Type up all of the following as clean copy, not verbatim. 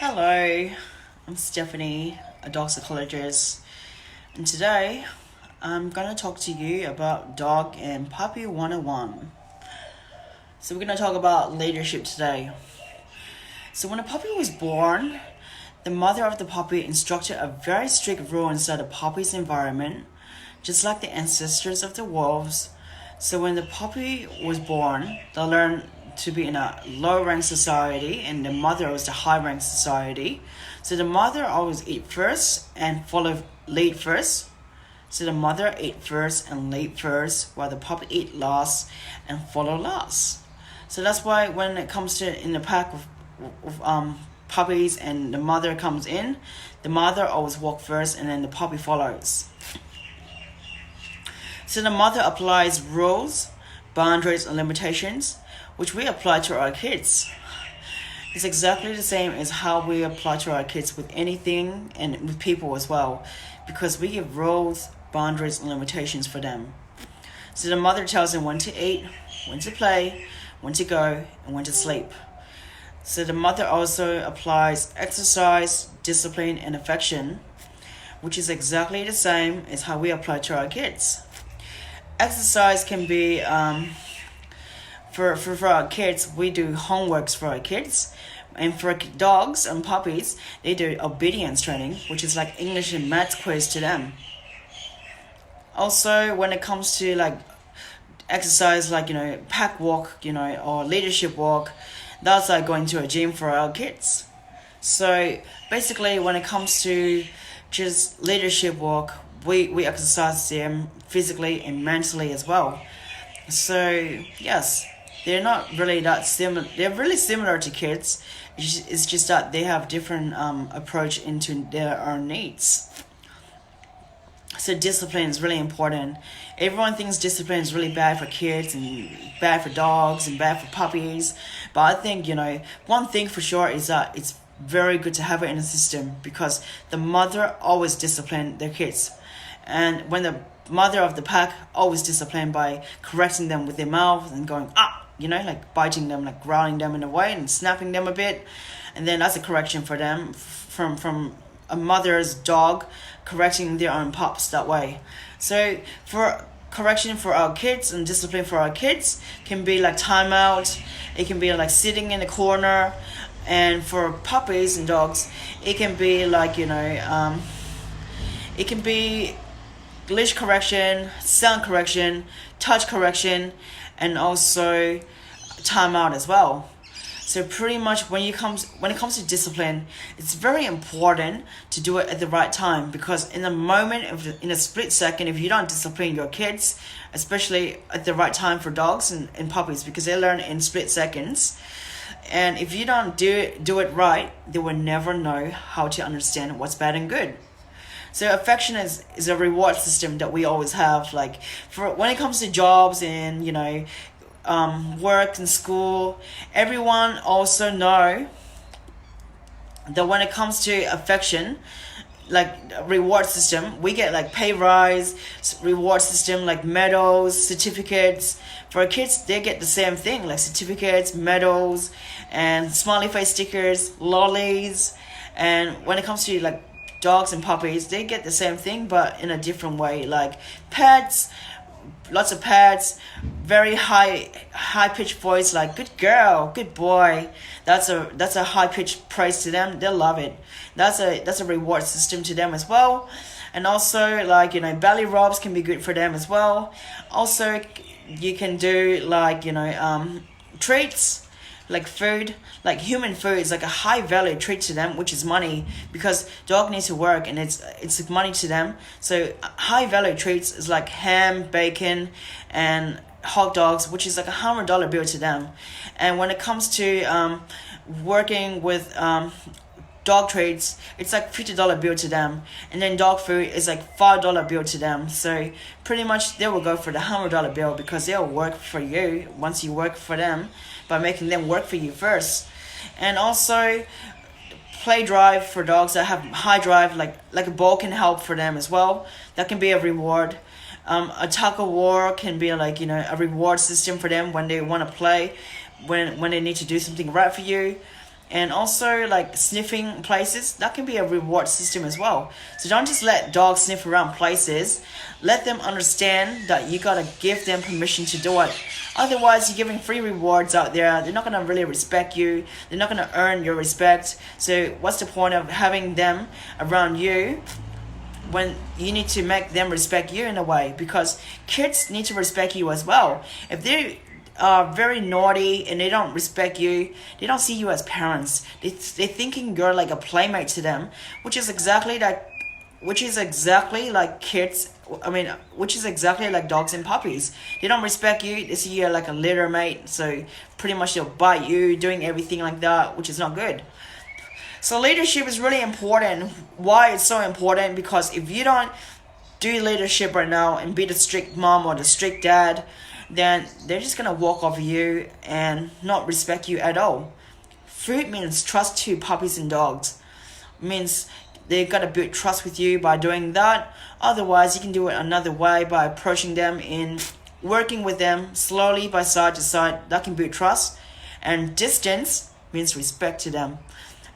Hello, I'm Stephanie, a dog psychologist, and today I'm gonna talk to you about Dog and Puppy 101. So we're gonna talk about leadership today. So when a puppy was born, the mother of the puppy instructed a very strict rule inside the puppy's environment, just like the ancestors of the wolves. So when the puppy was born, they learned to be in a low rank society, and the mother was the high rank society. So the mother always eat first and lead first. So the mother ate first and lead first, while the puppy eat last and follow last. So that's why when it comes to in the pack of puppies and the mother comes in, the mother always walk first and then the puppy follows. So the mother applies rules, boundaries, and limitations, which we apply to our kids. It's exactly the same as how we apply to our kids with anything and with people as well, because we give rules, boundaries, and limitations for them. So the mother tells them when to eat, when to play, when to go, and when to sleep. So the mother also applies exercise, discipline, and affection, which is exactly the same as how we apply to our kids. Exercise can be for our kids, we do homeworks for our kids, and for dogs and puppies, they do obedience training, which is like English and math quiz to them. Also, when it comes to like exercise, like pack walk, or leadership walk, that's like going to a gym for our kids. So basically, when it comes to just leadership walk, we exercise them physically and mentally as well. So yes, they're not really that similar. They're really similar to kids. It's just that they have different approach into their own needs. So discipline is really important. Everyone thinks discipline is really bad for kids and bad for dogs and bad for puppies. But I think, one thing for sure is that it's very good to have it in a system, because the mother always discipline their kids. And when the mother of the pack always discipline by correcting them with their mouth and going, like biting them, like growling them in a way and snapping them a bit. And then that's a correction for them from a mother's dog correcting their own pups that way. So for correction for our kids and discipline for our kids can be like timeout. It can be like sitting in the corner. And for puppies and dogs, it can be like, it can be leash correction, sound correction, touch correction, and also timeout as well. So pretty much when it comes to discipline, it's very important to do it at the right time, because in a moment, in a split second, if you don't discipline your kids, especially at the right time for dogs and puppies, because they learn in split seconds, and if you don't do it right, they will never know how to understand what's bad and good. So affection is a reward system that we always have. Like for when it comes to jobs and work and school, everyone also know that when it comes to affection, like reward system, we get like pay rise, reward system like medals, certificates. For kids, they get the same thing, like certificates, medals, and smiley face stickers, lollies. And when it comes to like dogs and puppies, they get the same thing but in a different way, like pets, lots of pets, very high pitched voice, like good girl, good boy. That's a high pitched praise to them. They'll love it. That's a reward system to them as well. And also like belly rubs can be good for them as well. Also you can do like treats, like food, like human food is like a high value treat to them, which is money, because dog needs to work and it's money to them. So high value treats is like ham, bacon, and hot dogs, which is like $100 bill to them. And when it comes to working with dog treats, it's like $50 bill to them. And then dog food is like $5 bill to them. So pretty much they will go for the $100 bill, because they'll work for you once you work for them by making them work for you first. And also play drive for dogs that have high drive, like a ball can help for them as well. That can be a reward. A tug of war can be like a reward system for them when they want to play, when they need to do something right for you. and also like sniffing places, that can be a reward system as well. So don't just let dogs sniff around places. Let them understand that you gotta give them permission to do it. Otherwise, you're giving free rewards out there. They're not gonna really respect you. They're not gonna earn your respect. So what's the point of having them around you when you need to make them respect you in a way? Because kids need to respect you as well. If they are very naughty and they don't respect you, they don't see you as parents. They're thinking you're like a playmate to them, which is exactly like kids. Which is exactly like dogs and puppies. They don't respect you. They see you like a litter mate. So pretty much they'll bite you, doing everything like that, which is not good. So leadership is really important. Why it's so important? Because if you don't do leadership right now and be the strict mom or the strict dad, then they're just gonna walk over you and not respect you at all. Food means trust to puppies and dogs. It means they've got to build trust with you by doing that. Otherwise, you can do it another way by approaching them in working with them slowly by side to side. That can build trust. And distance means respect to them.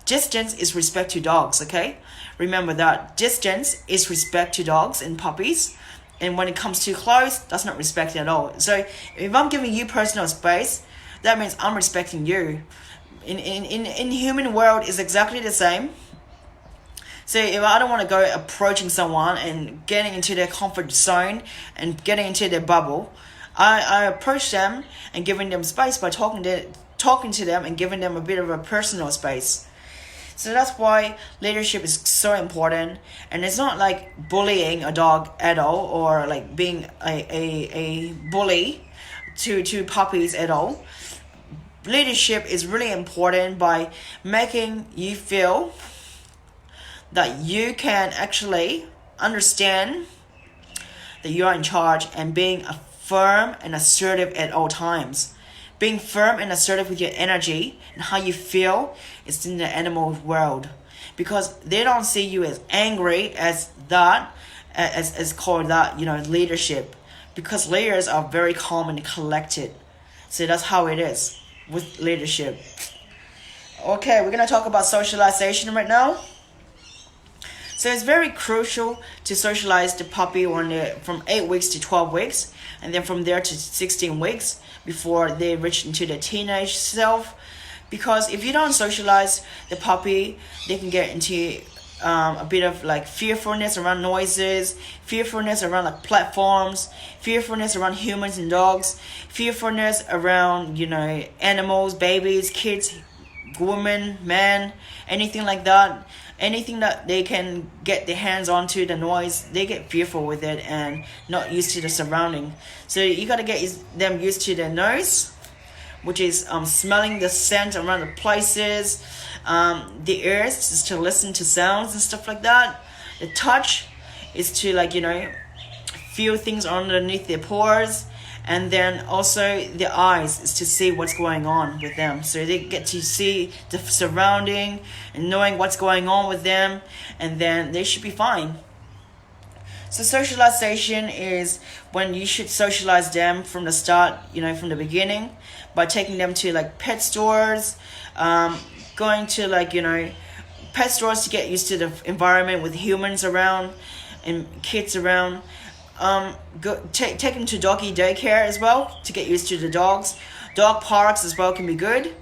Distance is respect to dogs, okay? Remember that. Distance is respect to dogs and puppies. And when it comes too close, that's not respect at all. So if I'm giving you personal space, that means I'm respecting you. In human world, it's exactly the same. So if I don't want to go approaching someone and getting into their comfort zone and getting into their bubble, I approach them and giving them space by talking to them and giving them a bit of a personal space. So that's why leadership is so important. And it's not like bullying a dog at all, or like being a bully to puppies at all. Leadership is really important by making you feel that you can actually understand that you are in charge, and being firm and assertive at all times. Being firm and assertive with your energy and how you feel is in the animal world, because they don't see you as angry as that, as called that, leadership, because leaders are very calm and collected. So that's how it is with leadership. Okay, we're gonna talk about socialization right now. So it's very crucial to socialize the puppy from 8 weeks to 12 weeks, and then from there to 16 weeks before they reach into their teenage self. Because if you don't socialize the puppy, they can get into a bit of like fearfulness around noises, fearfulness around like platforms, fearfulness around humans and dogs, fearfulness around, animals, babies, kids, women, men, anything like that. Anything that they can get their hands onto, the noise, they get fearful with it and not used to the surrounding. So you got to get them used to their nose, which is smelling the scent around the places. The ears is to listen to sounds and stuff like that. The touch is to feel things underneath their pores. And then also the eyes is to see what's going on with them. So they get to see the surrounding and knowing what's going on with them, and then they should be fine. So socialization is when you should socialize them from the start, from the beginning, by taking them to like pet stores, going to pet stores to get used to the environment with humans around and kids around. Take them to doggy daycare as well to get used to the dogs. Dog parks as well can be good.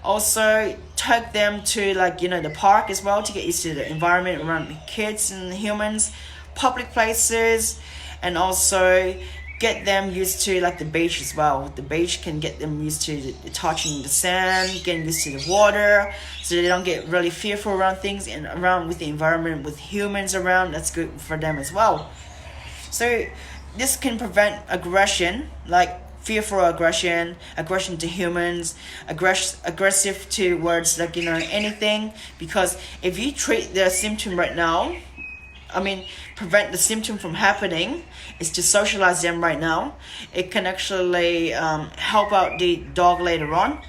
Also take them to the park as well to get used to the environment around kids and humans, public places, and also get them used to the beach as well. The beach can get them used to touching the sand, getting used to the water, so they don't get really fearful around things and around with the environment with humans around. That's good for them as well. So this can prevent aggression, like fearful aggression to humans, aggressive towards anything. Because if you treat the symptom right now, prevent the symptom from happening, is to socialize them right now. It can actually help out the dog later on.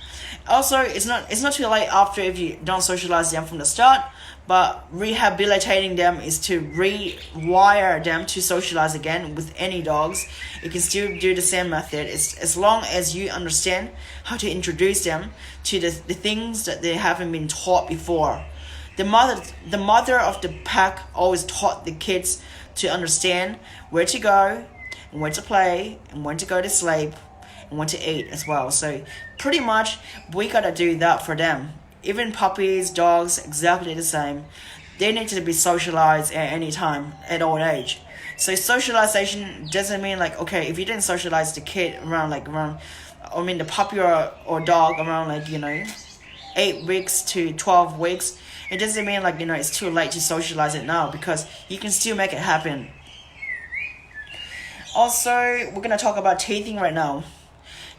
Also, it's not too late after if you don't socialize them from the start, but rehabilitating them is to rewire them to socialize again with any dogs. You can still do the same method. It's as long as you understand how to introduce them to the things that they haven't been taught before. The mother of the pack always taught the kids to understand where to go and where to play and when to go to sleep and when to eat as well. So pretty much we gotta do that for them. Even puppies, dogs, exactly the same. They need to be socialized at any time, at old age. So socialization doesn't mean like, okay, if you didn't socialize the kid around the puppy or dog around 8 weeks to 12 weeks, it doesn't mean like, it's too late to socialize it now, because you can still make it happen. Also, we're going to talk about teething right now.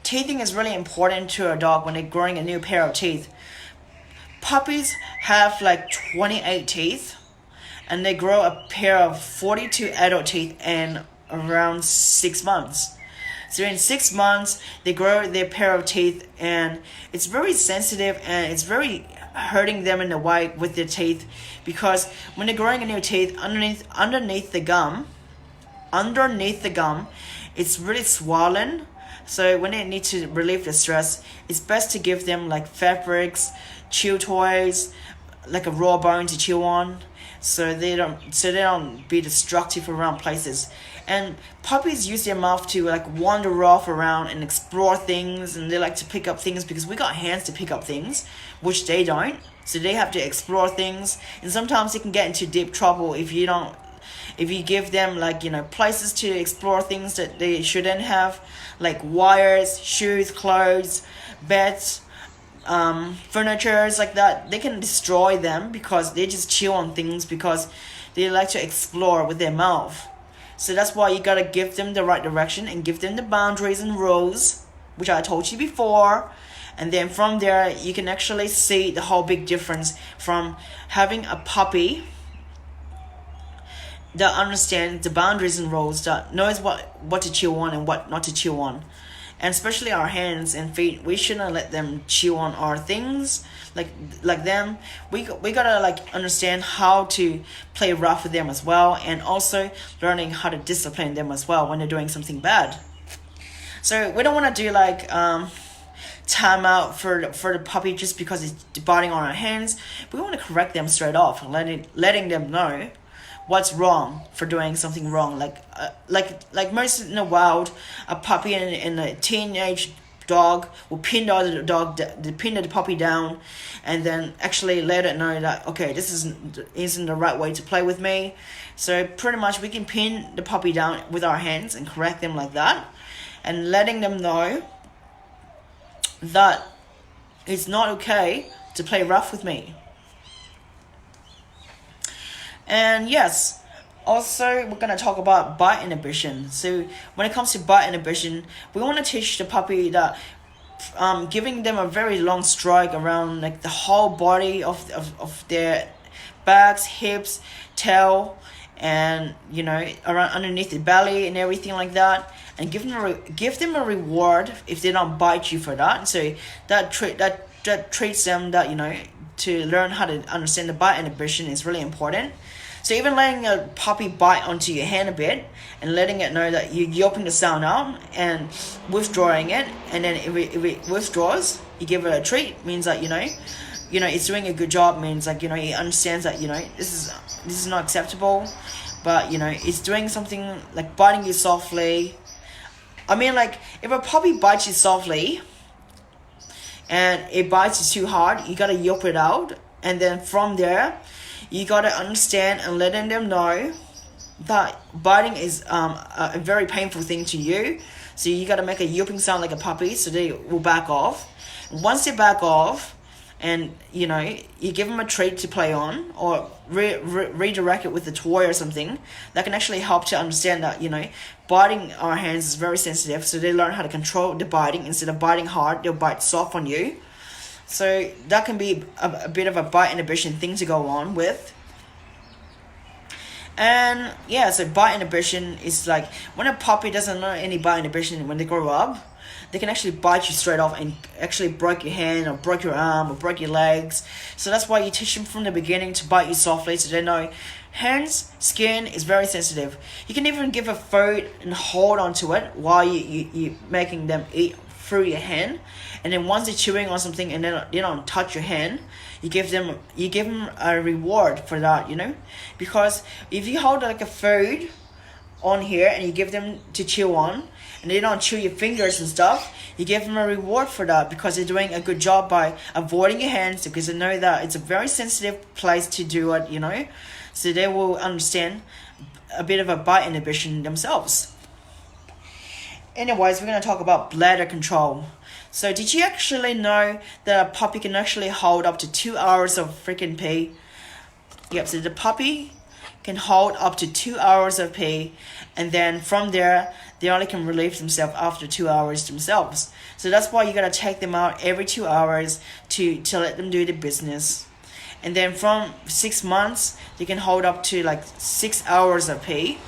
Teething is really important to a dog when they're growing a new pair of teeth. Puppies have like 28 teeth, and they grow a pair of 42 adult teeth in around 6 months. So in 6 months, they grow their pair of teeth, and it's very sensitive, and it's very hurting them in the way with their teeth, because when they're growing a new teeth, underneath the gum, it's really swollen. So when they need to relieve the stress, it's best to give them like fabrics, chew toys, like a raw bone to chew on, so they don't be destructive around places. And puppies use their mouth to like wander off around and explore things, and they like to pick up things because we got hands to pick up things, which they don't. So they have to explore things, and sometimes they can get into deep trouble if you give them places to explore things that they shouldn't have, like wires, shoes, clothes, beds, furnitures like that. They can destroy them because they just chew on things because they like to explore with their mouth. So that's why you gotta give them the right direction and give them the boundaries and rules, which I told you before. And then from there, you can actually see the whole big difference from having a puppy that understands the boundaries and rules, that knows what to chew on and what not to chew on. And especially our hands and feet, we shouldn't let them chew on our things like them. We gotta understand how to play rough with them as well, and also learning how to discipline them as well when they're doing something bad. So we don't want to do time out for the puppy just because it's biting on our hands. We want to correct them straight off, letting them know what's wrong for doing something wrong. Like most in the wild, a puppy and a teenage dog will pin the puppy down, and then actually let it know that, okay, this isn't the right way to play with me. So pretty much we can pin the puppy down with our hands and correct them like that, and letting them know that it's not okay to play rough with me. And yes, also we're going to talk about bite inhibition. So when it comes to bite inhibition, we want to teach the puppy that giving them a very long strike around the whole body of their backs, hips, tail, and around underneath the belly and everything like that, and give them a reward if they don't bite you for that. So that treats them that to learn how to understand the bite inhibition is really important. So even letting a puppy bite onto your hand a bit and letting it know that you're yelping the sound out and withdrawing it, and then if it withdraws, you give it a treat, means that it's doing a good job, means it understands that this is not acceptable, but it's doing something like biting you softly. I mean, if a puppy bites you softly and it bites you too hard, you gotta yelp it out, and then from there you gotta understand and letting them know that biting is a very painful thing to you. So you gotta make a yelping sound like a puppy, so they will back off. Once they back off, and you give them a treat to play on, or redirect it with a toy or something, that can actually help to understand that biting our hands is very sensitive. So they learn how to control the biting. Instead of biting hard, they'll bite soft on you. So that can be a bit of a bite inhibition thing to go on with. And yeah, so bite inhibition is when a puppy doesn't know any bite inhibition when they grow up, they can actually bite you straight off and actually break your hand or break your arm or break your legs. So that's why you teach them from the beginning to bite you softly, so they know hands, skin is very sensitive. You can even give a food and hold onto it while you making them eat through your hand, and then once they're chewing on something and then they don't touch your hand, you give them a reward for that, because if you hold like a food on here and you give them to chew on and they don't chew your fingers and stuff, you give them a reward for that because they're doing a good job by avoiding your hands, because they know that it's a very sensitive place to do it, so they will understand a bit of a bite inhibition themselves. Anyways, we're going to talk about bladder control. So did you actually know that a puppy can actually hold up to 2 hours of freaking pee? Yep, so the puppy can hold up to 2 hours of pee, and then from there they only can relieve themselves after 2 hours themselves. So that's why you gotta take them out every 2 hours to let them do the business. And then from 6 months they can hold up to like 6 hours of pee,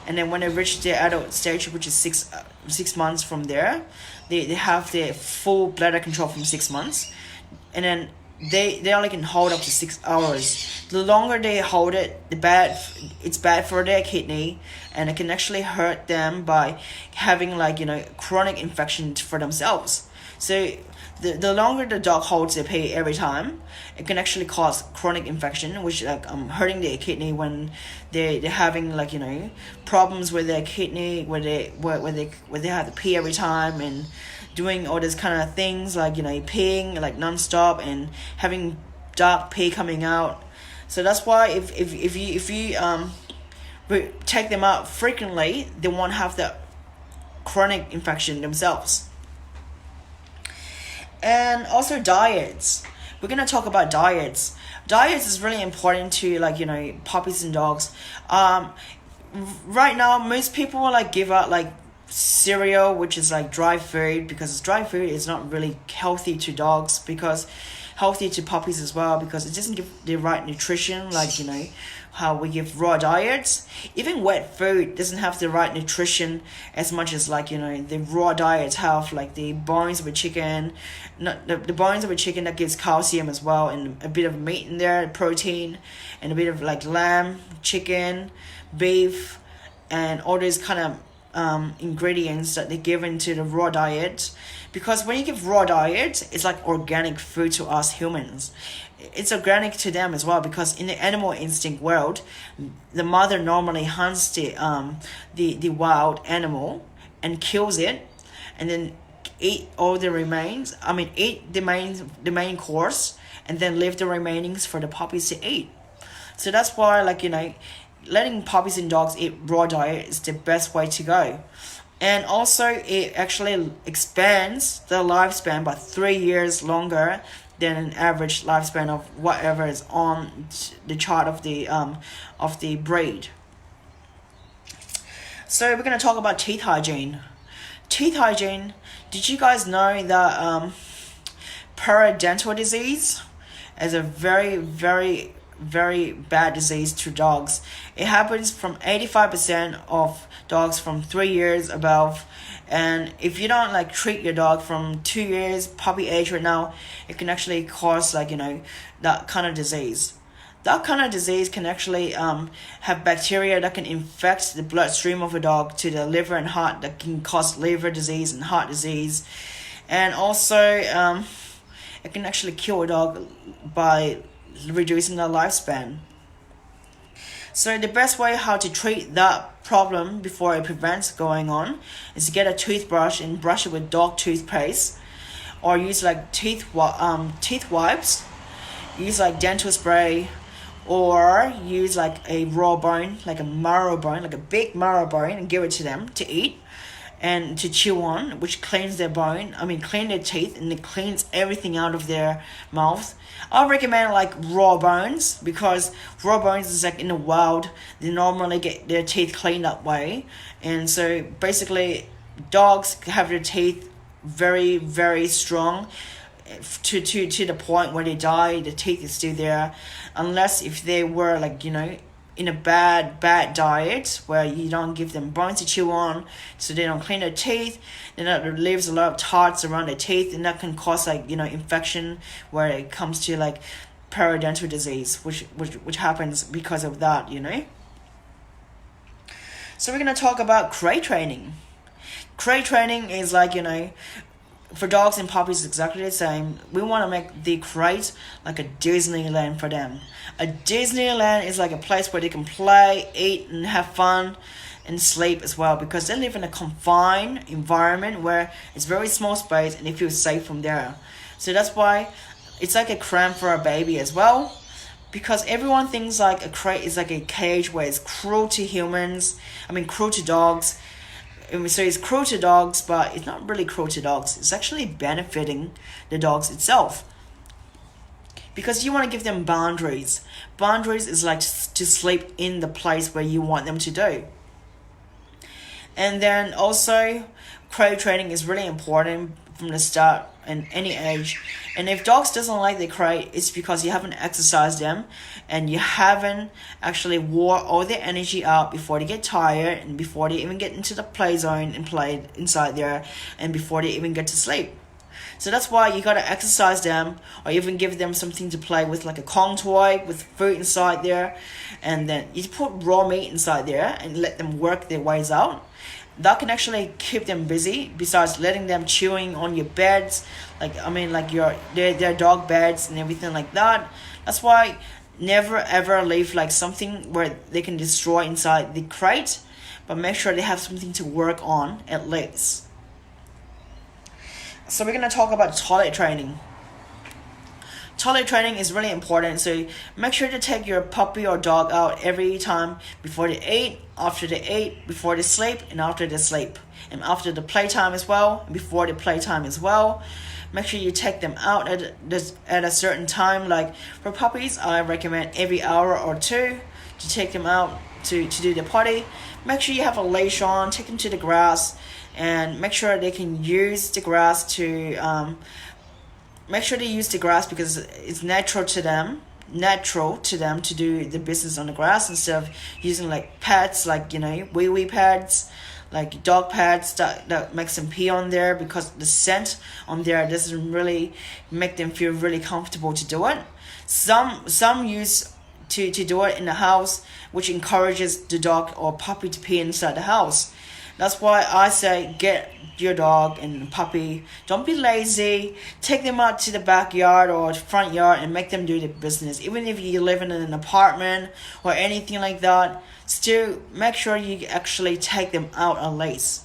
and then when they reach their adult stage, which is 6 months from there, they have their full bladder control from 6 months, and then they only can hold up to 6 hours. The longer they hold it, it's bad for their kidney, and it can actually hurt them by having chronic infections for themselves. So the longer the dog holds their pee every time, it can actually cause chronic infection, which hurting their kidney when they're having problems with their kidney, where they have to pee every time and doing all these kind of things peeing non-stop and having dark pee coming out. So that's why if you take them out frequently, they won't have that chronic infection themselves. And also diets. We're going to talk about diets. Diets is really important to puppies and dogs. Right now most people give out cereal, which is dry food, because dry food is not really healthy to dogs, because healthy to puppies as well, because it doesn't give the right nutrition, how we give raw diets. Even wet food doesn't have the right nutrition as much as the raw diets have, the bones of a chicken, the bones of a chicken that gives calcium as well, and a bit of meat in there, protein, and a bit of lamb, chicken, beef, and all these kind of ingredients that they give into the raw diet. Because when you give raw diet, it's like organic food to us humans. It's organic to them as well, because in the animal instinct world, the mother normally hunts the wild animal and kills it, and then eat all the remains. Eat the main course, and then leave the remainings for the puppies to eat. So that's why letting puppies and dogs eat raw diet is the best way to go. And also it actually expands the lifespan by 3 years longer than an average lifespan of whatever is on the chart of the breed. So we're going to talk about teeth hygiene. Teeth hygiene. Did you guys know that periodontal disease is a very, very, very bad disease to dogs? It happens from 85% of dogs from 3 years above, and if you don't treat your dog from 2 years puppy age right now, it can actually cause that kind of disease. That kind of disease can actually have bacteria that can infect the bloodstream of a dog to the liver and heart, that can cause liver disease and heart disease. And also it can actually kill a dog by reducing their lifespan. So the best way how to treat that problem before it prevents going on is to get a toothbrush and brush it with dog toothpaste, or use teeth wipes, use dental spray, or use a raw bone, a marrow bone, a big marrow bone, and give it to them to eat and to chew on, which cleans their clean their teeth, and it cleans everything out of their mouth. I recommend raw bones, because raw bones is in the wild, they normally get their teeth cleaned that way. And so basically dogs have their teeth very, very strong to the point where they die, the teeth is still there, unless if they were in a bad diet where you don't give them bones to chew on, so they don't clean their teeth, then that leaves a lot of tarts around their teeth, and that can cause infection where it comes to periodontal disease, which happens because of that. So we're gonna talk about crate training. Crate training is for dogs and puppies exactly the same. We want to make the crate like a Disneyland for them. A Disneyland is like a place where they can play, eat, and have fun and sleep as well, because they live in a confined environment where it's very small space and they feel safe from there. So that's why it's like a cram for a baby as well, because everyone thinks like a crate is like a cage where it's cruel to cruel to dogs. So it's cruel to dogs, but it's not really cruel to dogs. It's actually benefiting the dogs itself, because you want to give them boundaries. Boundaries is like to sleep in the place where you want them to do. And then also, crate training is really important from the start in any age. And if dogs doesn't like the crate, it's because you haven't exercised them and you haven't actually wore all their energy out before they get tired and before they even get into the play zone and play inside there and before they even get to sleep. So that's why you gotta exercise them, or even give them something to play with, like a Kong toy with food inside there, and then you put raw meat inside there and let them work their ways out. That can actually keep them busy, besides letting them chewing on your beds, their dog beds and everything like that. That's why never ever leave something where they can destroy inside the crate, but make sure they have something to work on at least. So we're going to talk about toilet training. Toilet training is really important, so make sure to take your puppy or dog out every time before they eat, after they eat, before they sleep, and after they sleep. And after the playtime as well, and before the playtime as well. Make sure you take them out at a certain time. Like for puppies, I recommend every hour or two to take them out to do the potty. Make sure you have a leash on, take them to the grass, and make sure they can use the grass make sure they use the grass, because it's natural to them to do the business on the grass, instead of using pads, wee pads, like dog pads that makes them pee on there, because the scent on there doesn't really make them feel really comfortable to do it. Some use to do it in the house, which encourages the dog or puppy to pee inside the house. That's why I say get your dog and puppy, don't be lazy, take them out to the backyard or front yard and make them do the business. Even if you live in an apartment or anything like that, still make sure you actually take them out at least.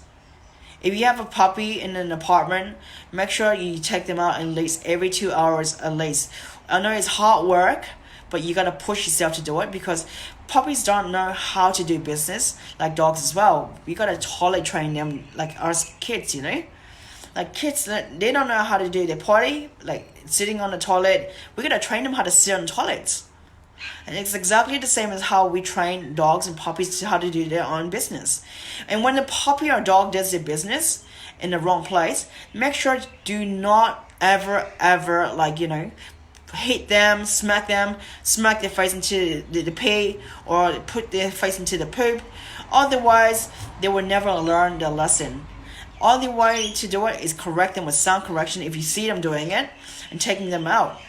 If you have a puppy in an apartment, make sure you take them out at least every 2 hours at least. I know it's hard work, but you gotta push yourself to do it, because puppies don't know how to do business like dogs as well. We gotta toilet train them like us kids, Like kids, they don't know how to do their potty, like sitting on the toilet. We gotta train them how to sit on toilets. And it's exactly the same as how we train dogs and puppies to how to do their own business. And when the puppy or dog does their business in the wrong place, make sure do not ever hit them, smack their face into the pee, or put their face into the poop. Otherwise, they will never learn the lesson. Only way to do it is correct them with sound correction if you see them doing it, and taking them out.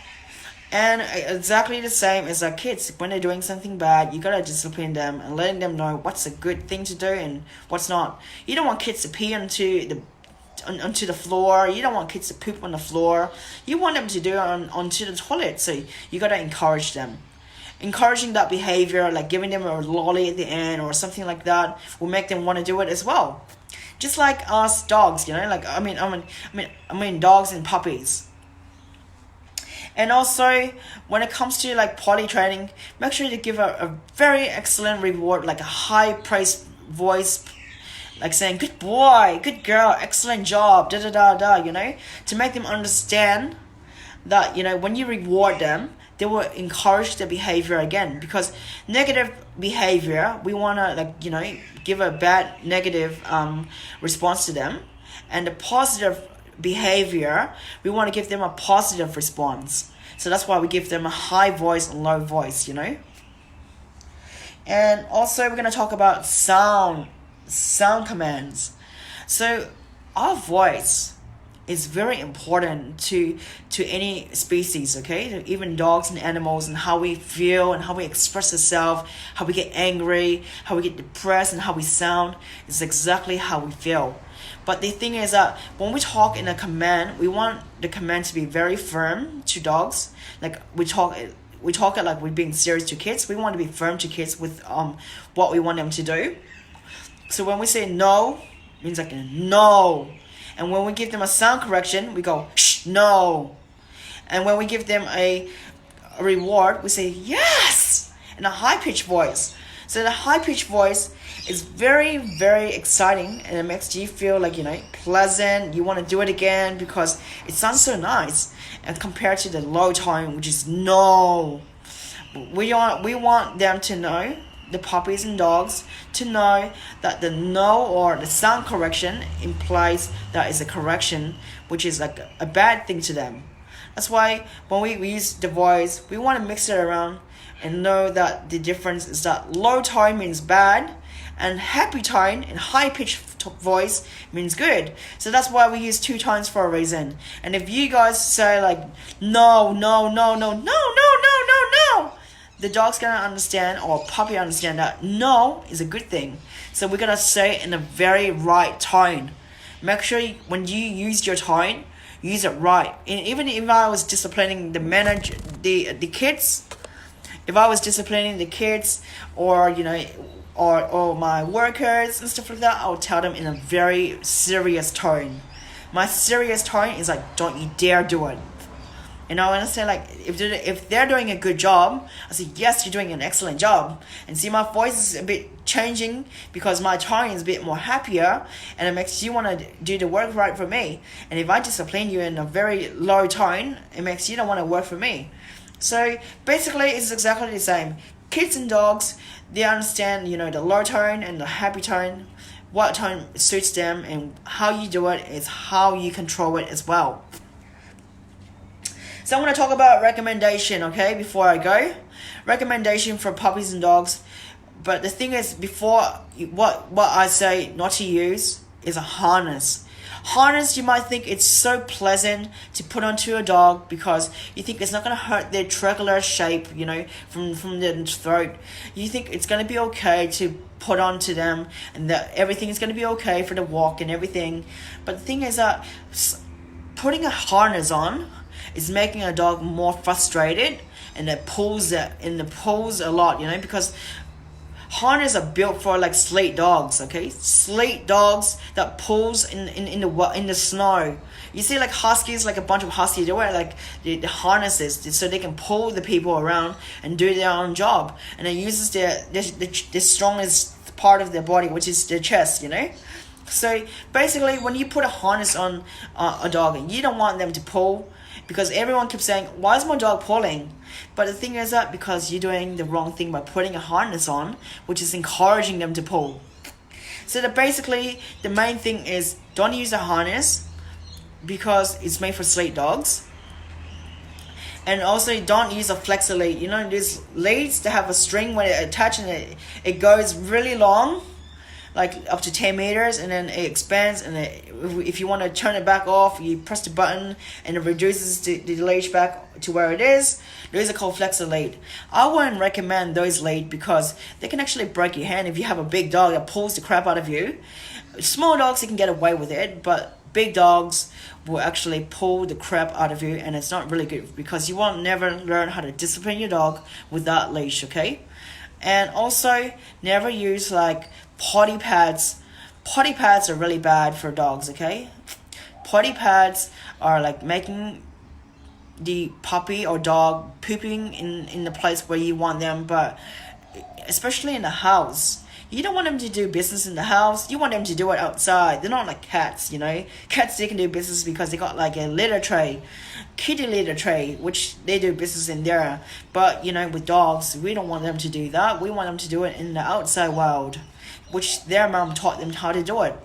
And exactly the same as our kids. When they're doing something bad, you gotta discipline them and letting them know what's a good thing to do and what's not. You don't want kids to pee onto the floor. You don't want kids to poop on the floor. You want them to do it onto the toilet. So you gotta encourage them. Encouraging that behavior, like giving them a lolly at the end or something like that, will make them want to do it as well. Just like us dogs, dogs and puppies. And also, when it comes to potty training, make sure you give a very excellent reward, like a high praise voice, like saying, good boy, good girl, excellent job, to make them understand that, when you reward them, they will encourage the behavior again. Because negative behavior, we want to, give a bad negative response to them. And the positive behavior, we want to give them a positive response. So that's why we give them a high voice and low voice, And also we're gonna talk about sound commands. So our voice is very important to any species, okay? Even dogs and animals, and how we feel and how we express ourselves, how we get angry, how we get depressed, and how we sound is exactly how we feel. But the thing is that when we talk in a command, we want the command to be very firm to dogs. Like we talk it like we're being serious to kids. We want to be firm to kids with what we want them to do. So when we say no, it means like no. And when we give them a sound correction, we go shh, no. And when we give them a reward, we say yes in a high pitched voice. So the high pitched voice is very, very exciting, and it makes you feel like, pleasant. You want to do it again because it sounds so nice. And compared to the low tone, which is no, we want them to know, the puppies and dogs, to know that the no or the sound correction implies that is a correction, which is like a bad thing to them. That's why when we use the voice, we want to mix it around and know that the difference is that low tone means bad, and happy tone and high pitched voice means good. So that's why we use two tones for a reason. And if you guys say like no, the dog's gonna understand, or puppy understand, that no is a good thing. So we're gonna say it in a very right tone. Make sure when you use your tone, use it right. And even if I was disciplining the kids, if I was disciplining the kids, or or my workers and stuff like that, I would tell them in a very serious tone. My serious tone is like, don't you dare do it. And I understand, like, if they're doing a good job, I say, yes, you're doing an excellent job. And see, my voice is a bit changing because my tone is a bit more happier, and it makes you want to do the work right for me. And if I discipline you in a very low tone, it makes you don't want to work for me. So basically, it's exactly the same. Kids and dogs, they understand, the low tone and the happy tone. What tone suits them, and how you do it is how you control it as well. So I'm going to talk about recommendation, okay, before I go. Recommendation for puppies and dogs. But the thing is, before, what I say not to use is a harness. Harness, you might think it's so pleasant to put onto a dog because you think it's not going to hurt their triangular shape, from the throat. You think it's going to be okay to put onto them, and that everything is going to be okay for the walk and everything. But the thing is that putting a harness on is making a dog more frustrated, and it pulls a lot, because harness are built for like slate dogs, okay? Slate dogs that pulls in the snow. You see, like huskies, like a bunch of huskies, they wear like the harnesses so they can pull the people around and do their own job, and it uses the strongest part of their body, which is their chest, So basically, when you put a harness on a dog, and you don't want them to pull, because everyone keeps saying, why is my dog pulling? But the thing is that because you're doing the wrong thing by putting a harness on, which is encouraging them to pull. So that basically, the main thing is, don't use a harness because it's made for slate dogs. And also, don't use a flexor lead. These leads that have a string when it attaches, and it goes really long, like up to 10 meters, and then it expands, and if you want to turn it back off, you press the button and it reduces the leash back to where it is. Those are called flexor lead. I wouldn't recommend those lead because they can actually break your hand if you have a big dog that pulls the crap out of you. Small dogs, you can get away with it, but big dogs will actually pull the crap out of you, and it's not really good because you won't never learn how to discipline your dog with that leash, okay? And also, never use like potty pads. Potty pads are really bad for dogs, okay? Potty pads are like making the puppy or dog pooping in the place where you want them, but especially in the house. You don't want them to do business in the house. You want them to do it outside. They're not like cats, Cats, they can do business because they got like a litter tray, kitty litter tray, which they do business in there. But, with dogs, we don't want them to do that. We want them to do it in the outside world, which their mom taught them how to do it.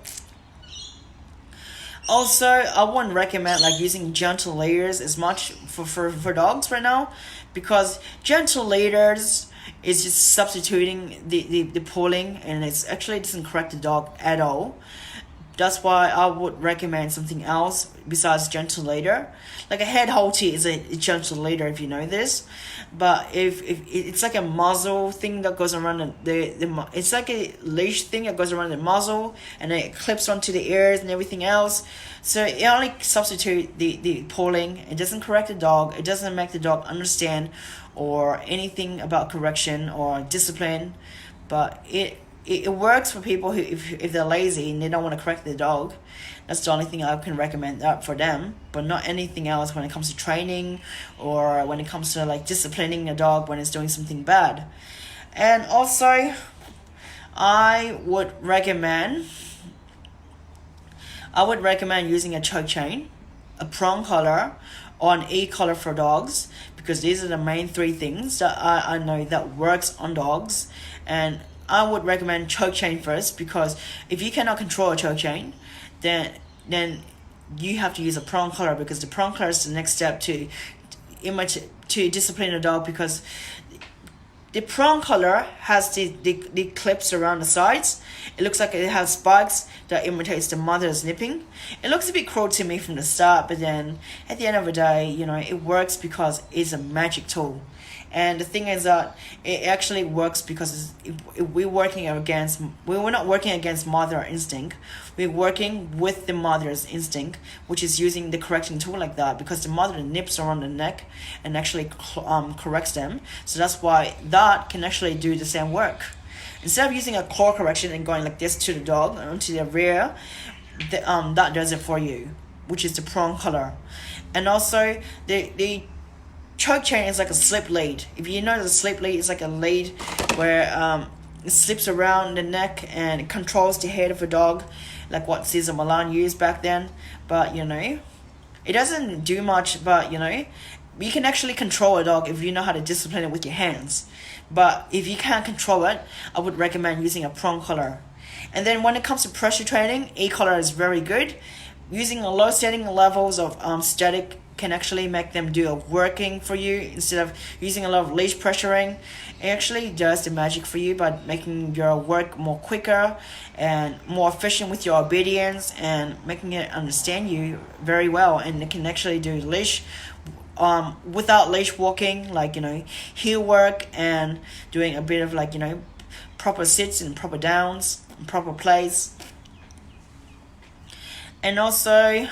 Also, I wouldn't recommend like using gentle leaders as much for dogs right now, because gentle leaders It's just substituting the pulling, and it's actually doesn't correct the dog at all. That's why I would recommend something else besides gentle leader. Like a head halter is a gentle leader, if you know this. But if it's like a muzzle thing that goes around it's like a leash thing that goes around the muzzle, and then it clips onto the ears and everything else. So it only substitutes the pulling. It doesn't correct the dog. It doesn't make the dog understand or anything about correction or discipline. But it works for people who, if they're lazy and they don't want to correct their dog. That's the only thing I can recommend that for them, but not anything else when it comes to training or when it comes to like disciplining a dog when it's doing something bad. And also, I would recommend using a choke chain, a prong collar, or an e-collar for dogs, because these are the main three things that I know that works on dogs. And I would recommend choke chain first, because if you cannot control a choke chain, then you have to use a prong collar, because the prong collar is the next step to discipline a dog, because the prong collar has the clips around the sides. It looks like it has spikes that imitates the mother's nipping. It looks a bit cruel to me from the start, but then at the end of the day, it works because it's a magic tool. And the thing is that it actually works because we're not working against mother instinct. We're working with the mother's instinct, which is using the correcting tool like that, because the mother nips around the neck and actually corrects them. So that's why that can actually do the same work. Instead of using a claw correction and going like this to the dog onto the rear, that does it for you, which is the prong collar. And also the choke chain is like a slip lead. If you know the slip lead is like a lead where it slips around the neck and it controls the head of a dog, like what Cesar Millan used back then. But it doesn't do much, but you can actually control a dog if you know how to discipline it with your hands. But if you can't control it, I would recommend using a prong collar. And then when it comes to pressure training, e-collar is very good. Using a low setting levels of static can actually make them do a working for you instead of using a lot of leash pressuring. It actually does the magic for you by making your work more quicker and more efficient with your obedience, and making it understand you very well. And it can actually do leash without leash walking, like heel work, and doing a bit of proper sits and proper downs and proper plays. And also,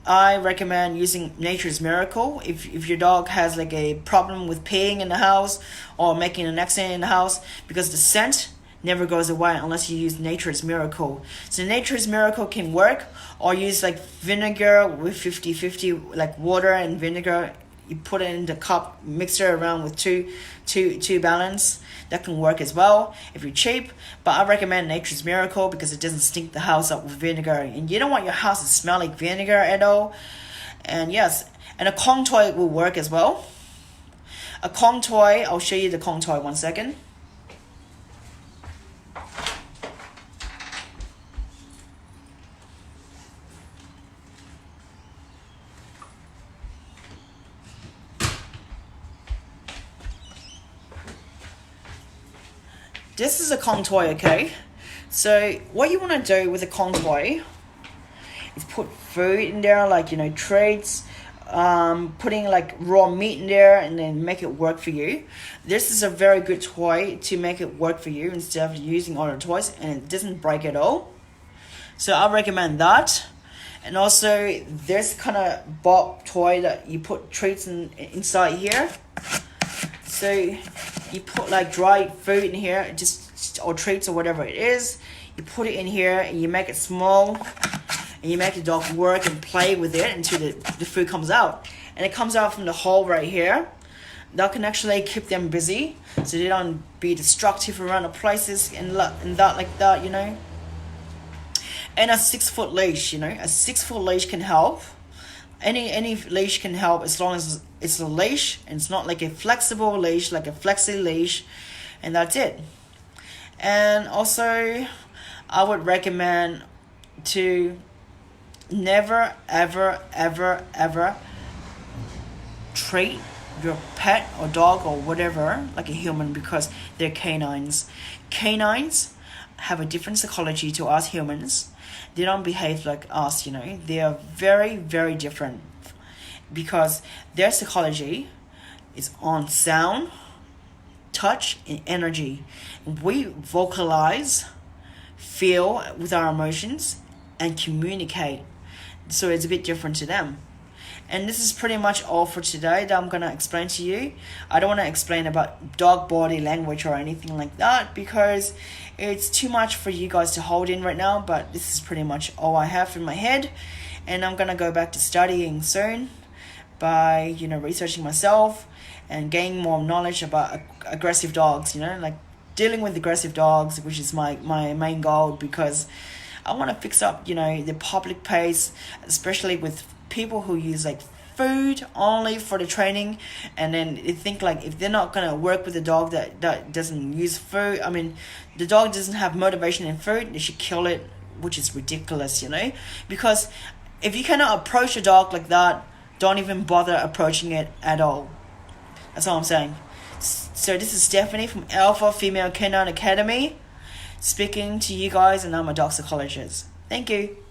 I recommend using Nature's Miracle if your dog has like a problem with peeing in the house or making an accident in the house, because the scent never goes away unless you use Nature's Miracle. So Nature's Miracle can work, or use like vinegar with 50-50, like water and vinegar. You put it in the cup, mix it around with two balance. That can work as well if you're cheap. But I recommend Nature's Miracle because it doesn't stink the house up with vinegar, and you don't want your house to smell like vinegar at all. And yes, and a Kong toy will work as well. A Kong toy, I'll show you the Kong toy 1 second. This is a Kong toy, okay? So what you want to do with a Kong toy is put food in there, like treats, putting like raw meat in there, and then make it work for you. This is a very good toy to make it work for you instead of using other toys, and it doesn't break at all. So I recommend that. And also this kind of bob toy that you put treats inside here. So you put like dried food in here, or treats or whatever it is. You put it in here and you make it small, and you make the dog work and play with it until the food comes out. And it comes out from the hole right here. That can actually keep them busy, so they don't be destructive around the places and that like that, And a 6-foot leash, a 6-foot leash can help. Any leash can help as long as it's a leash and it's not like a flexible leash, like a flexi leash, and that's it. And also, I would recommend to never, ever, ever, ever treat your pet or dog or whatever, like a human, because they're canines. Canines have a different psychology to us humans. They don't behave like us, They are very, very different because their psychology is on sound, touch, and energy. We vocalize, feel with our emotions, and communicate. So it's a bit different to them. And this is pretty much all for today that I'm going to explain to you. I don't want to explain about dog body language or anything like that because it's too much for you guys to hold in right now. But this is pretty much all I have in my head. And I'm going to go back to studying soon by, researching myself and gaining more knowledge about aggressive dogs, like dealing with aggressive dogs, which is my main goal because I want to fix up, the public pace, especially with people who use like food only for the training, and then they think like if they're not gonna work with a dog that doesn't use food, the dog doesn't have motivation in food, they should kill it, which is ridiculous, because if you cannot approach a dog like that, don't even bother approaching it at all. That's all I'm saying. So this is Stephanie from Alpha Female Canine Academy speaking to you guys, and I'm a dog psychologist. Thank you.